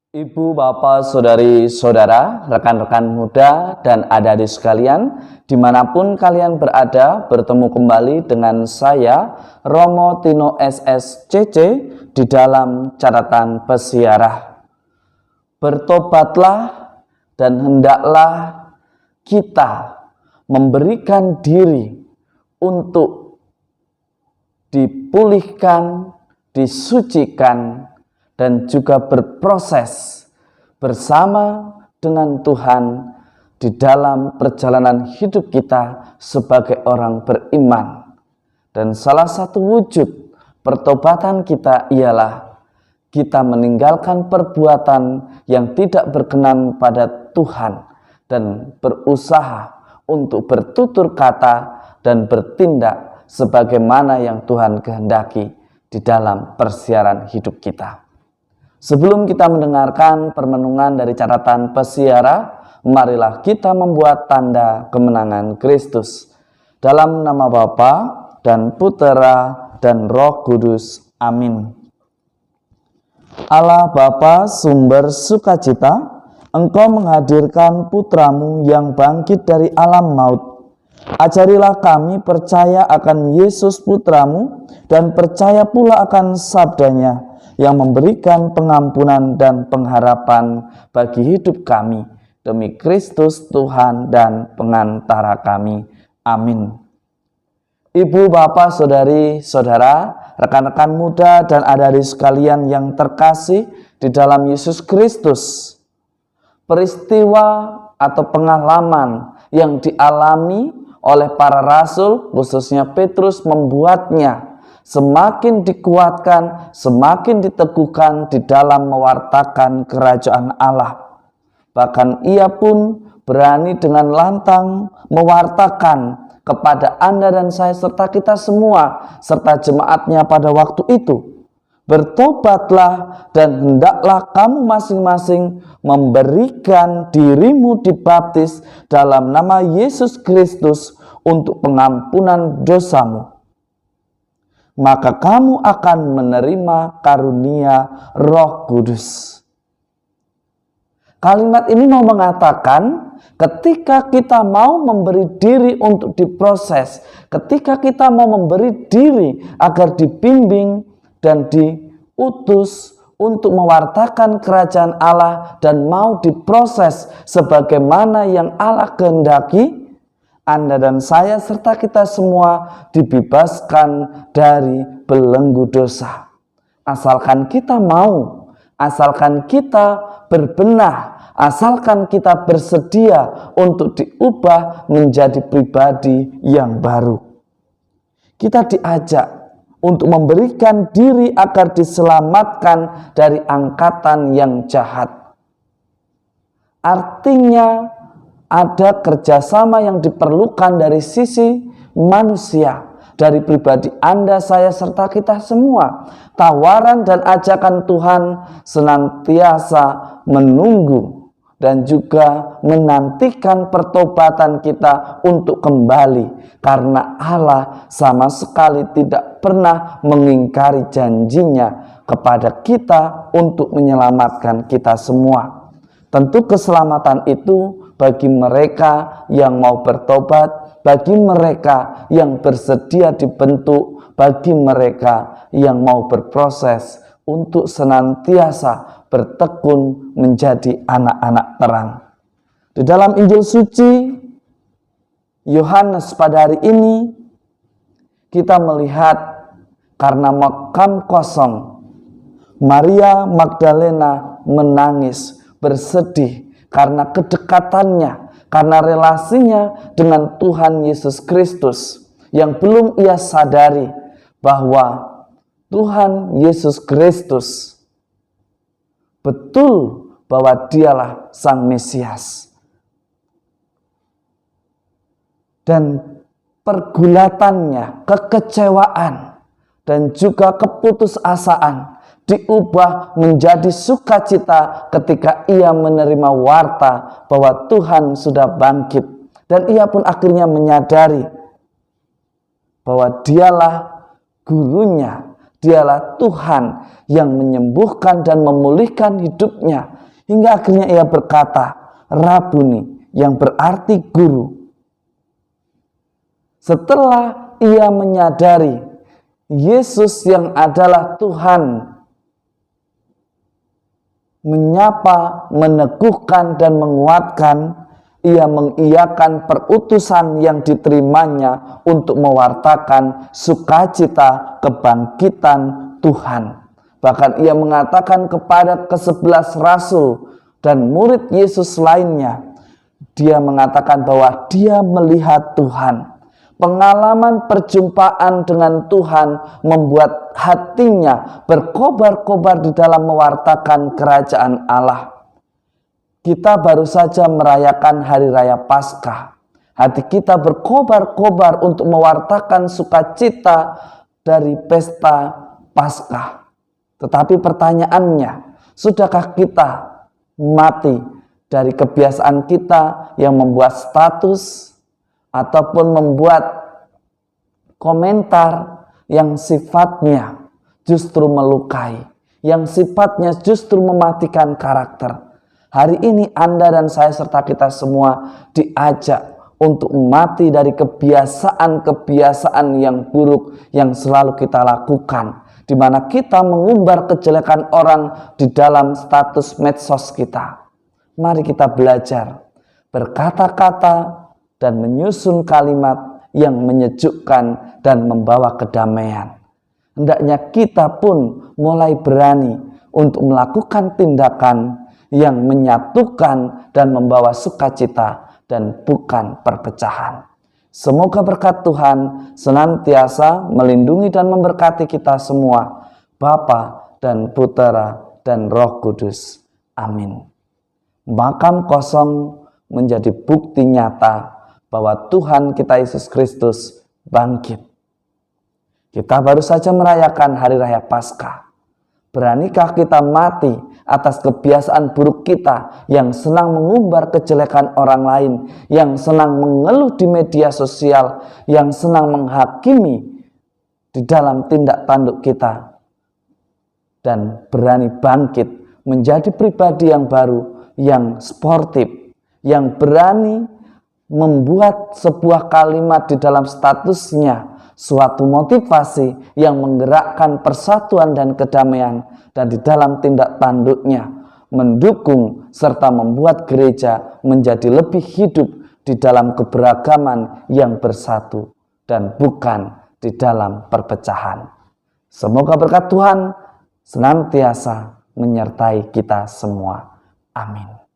Ibu, bapak, saudari, saudara, rekan-rekan muda, dan adik-adik sekalian, dimanapun kalian berada, bertemu kembali dengan saya, Romo Tino SSCC, di dalam catatan pesiarah. Bertobatlah dan hendaklah kita memberikan diri untuk dipulihkan, disucikan, dan juga berproses bersama dengan Tuhan di dalam perjalanan hidup kita sebagai orang beriman. Dan salah satu wujud pertobatan kita ialah kita meninggalkan perbuatan yang tidak berkenan pada Tuhan dan berusaha untuk bertutur kata dan bertindak sebagaimana yang Tuhan kehendaki di dalam persiaran hidup kita. Sebelum kita mendengarkan permenungan dari catatan pesiara, marilah kita membuat tanda kemenangan Kristus. Dalam nama Bapa dan Putera dan Roh Kudus. Amin. Allah Bapa, sumber sukacita, Engkau menghadirkan putramu yang bangkit dari alam maut. Ajarilah kami percaya akan Yesus putramu dan percaya pula akan sabdanya yang memberikan pengampunan dan pengharapan bagi hidup kami, demi Kristus Tuhan dan pengantara kami. Amin. Ibu, bapak, saudari, saudara, rekan-rekan muda, dan adik-adik sekalian yang terkasih di dalam Yesus Kristus, peristiwa atau pengalaman yang dialami oleh para rasul, khususnya Petrus, membuatnya semakin dikuatkan, semakin diteguhkan di dalam mewartakan kerajaan Allah. Bahkan ia pun berani dengan lantang mewartakan kepada Anda dan saya serta kita semua, serta jemaatnya pada waktu itu. Bertobatlah dan hendaklah kamu masing-masing memberikan dirimu dibaptis dalam nama Yesus Kristus untuk pengampunan dosamu. Maka kamu akan menerima karunia Roh Kudus. Kalimat ini mau mengatakan ketika kita mau memberi diri untuk diproses, ketika kita mau memberi diri agar dibimbing dan diutus untuk mewartakan kerajaan Allah dan mau diproses sebagaimana yang Allah kehendaki, Anda dan saya serta kita semua dibebaskan dari belenggu dosa. Asalkan kita mau, asalkan kita berbenah, asalkan kita bersedia untuk diubah menjadi pribadi yang baru. Kita diajak untuk memberikan diri agar diselamatkan dari angkatan yang jahat. Artinya, ada kerjasama yang diperlukan dari sisi manusia, dari pribadi Anda, saya, serta kita semua. Tawaran dan ajakan Tuhan senantiasa menunggu dan juga menantikan pertobatan kita untuk kembali. Karena Allah sama sekali tidak pernah mengingkari janjinya kepada kita untuk menyelamatkan kita semua. Tentu keselamatan itu bagi mereka yang mau bertobat, bagi mereka yang bersedia dibentuk, bagi mereka yang mau berproses untuk senantiasa bertekun menjadi anak-anak terang. Di dalam Injil suci Yohanes pada hari ini, kita melihat karena makam kosong, Maria Magdalena menangis, bersedih, karena kedekatannya, karena relasinya dengan Tuhan Yesus Kristus yang belum ia sadari bahwa Tuhan Yesus Kristus betul bahwa dialah Sang Mesias. Dan pergulatannya, kekecewaan, dan juga keputusasaan diubah menjadi sukacita ketika ia menerima warta bahwa Tuhan sudah bangkit. Dan ia pun akhirnya menyadari bahwa dialah gurunya, dialah Tuhan yang menyembuhkan dan memulihkan hidupnya hingga akhirnya ia berkata, Rabuni, yang berarti guru. Setelah ia menyadari Yesus yang adalah Tuhan, menyapa, meneguhkan, dan menguatkan, ia mengiyakan perutusan yang diterimanya untuk mewartakan sukacita kebangkitan Tuhan. Bahkan ia mengatakan kepada ke-11 rasul dan murid Yesus lainnya, dia mengatakan bahwa dia melihat Tuhan. Pengalaman perjumpaan dengan Tuhan membuat hatinya berkobar-kobar di dalam mewartakan kerajaan Allah. Kita baru saja merayakan Hari Raya Paskah. Hati kita berkobar-kobar untuk mewartakan sukacita dari pesta Paskah. Tetapi pertanyaannya, sudahkah kita mati dari kebiasaan kita yang membuat status ataupun membuat komentar yang sifatnya justru melukai, yang sifatnya justru mematikan karakter? Hari ini Anda dan saya serta kita semua diajak untuk mati dari kebiasaan-kebiasaan yang buruk yang selalu kita lakukan, di mana kita mengumbar kejelekan orang di dalam status medsos kita. Mari kita belajar berkata-kata dan menyusun kalimat yang menyejukkan dan membawa kedamaian. Hendaknya kita pun mulai berani untuk melakukan tindakan yang menyatukan dan membawa sukacita dan bukan perpecahan. Semoga berkat Tuhan senantiasa melindungi dan memberkati kita semua, Bapa dan Putera dan Roh Kudus. Amin. Makam kosong menjadi bukti nyata bahwa Tuhan kita Yesus Kristus bangkit. Kita baru saja merayakan Hari Raya Paskah. Beranikah kita mati atas kebiasaan buruk kita yang senang mengumbar kejelekan orang lain, yang senang mengeluh di media sosial, yang senang menghakimi di dalam tindak tanduk kita, dan berani bangkit menjadi pribadi yang baru, yang sportif, yang berani membuat sebuah kalimat di dalam statusnya, suatu motivasi yang menggerakkan persatuan dan kedamaian, dan di dalam tindak tanduknya mendukung serta membuat gereja menjadi lebih hidup di dalam keberagaman yang bersatu dan bukan di dalam perpecahan. Semoga berkat Tuhan senantiasa menyertai kita semua. Amin.